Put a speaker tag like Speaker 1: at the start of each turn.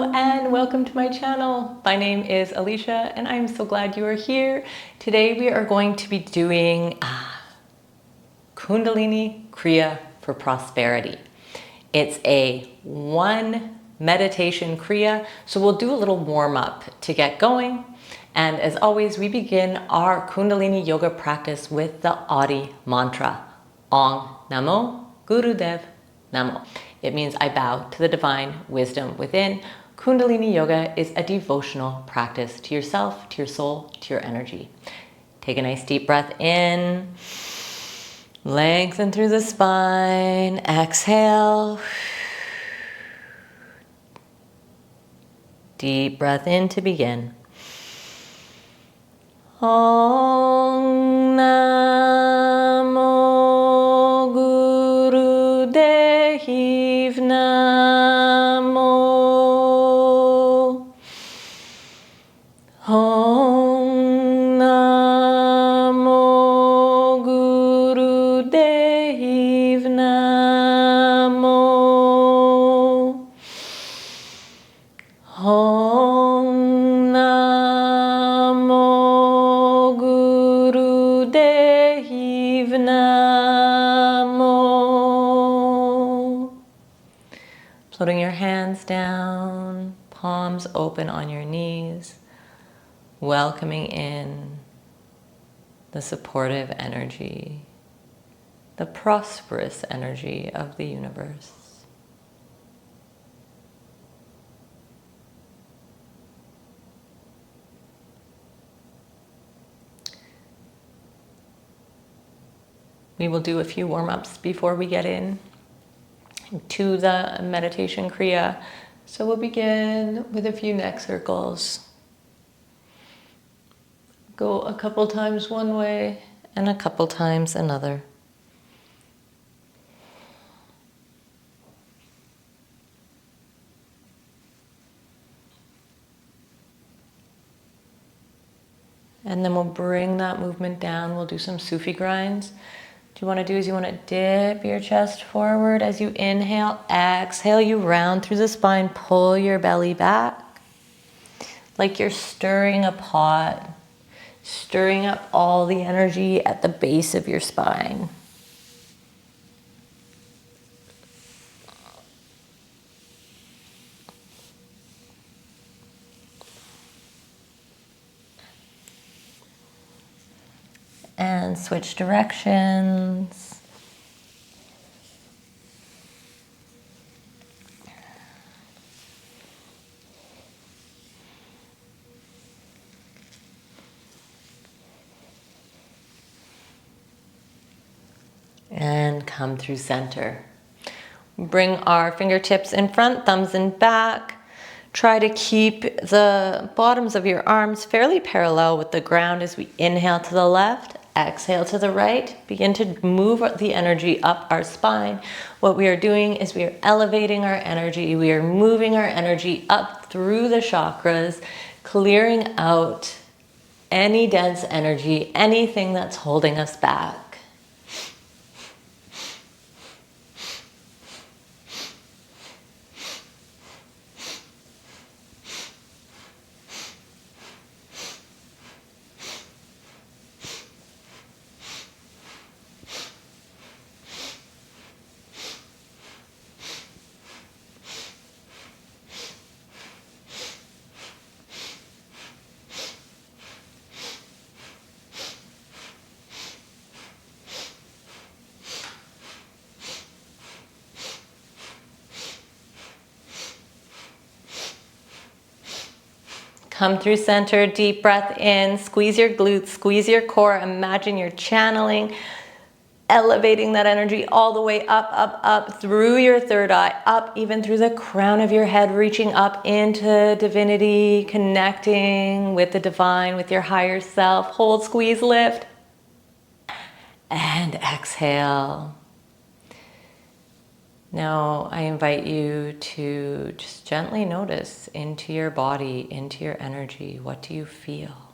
Speaker 1: Hello and welcome to my channel. My name is Alecia and I'm so glad you are here. Today we are going to be doing Kundalini Kriya for prosperity. It's a one meditation Kriya, so we'll do a little warm up to get going. And as always, we begin our Kundalini yoga practice with the Adi mantra, Ong Namo Gurudev Namo. It means I bow to the divine wisdom within. Kundalini yoga is a devotional practice to yourself, to your soul, to your energy. Take a nice deep breath in. Lengthen through the spine. Exhale. Deep breath in to begin. Om Namo Gurudev Namo. Om Namo Gurudev Namo. Om Namo Gurudev Namo. Floating your hands down, palms open on your knees, welcoming in the supportive energy, the prosperous energy of the universe. We will do a few warm-ups before we get in to the meditation Kriya. So we'll begin with a few neck circles. Go a couple times one way and a couple times another. And then we'll bring that movement down. We'll do some Sufi grinds. What you want to do is you want to dip your chest forward as you inhale. Exhale, you round through the spine. Pull your belly back like you're stirring a pot, stirring up all the energy at the base of your spine. And switch directions. And come through center. Bring our fingertips in front, thumbs in back. Try to keep the bottoms of your arms fairly parallel with the ground as we inhale to the left, exhale to the right. Begin to move the energy up our spine. What we are doing is we are elevating our energy. We are moving our energy up through the chakras, clearing out any dense energy, anything that's holding us back. Come through center, deep breath in, squeeze your glutes, squeeze your core. Imagine you're channeling, elevating that energy all the way up, up, up through your third eye, up even through the crown of your head, reaching up into divinity, connecting with the divine, with your higher self. Hold, squeeze, lift, and exhale. Now I invite you to just gently notice into your body, into your energy. What do you feel?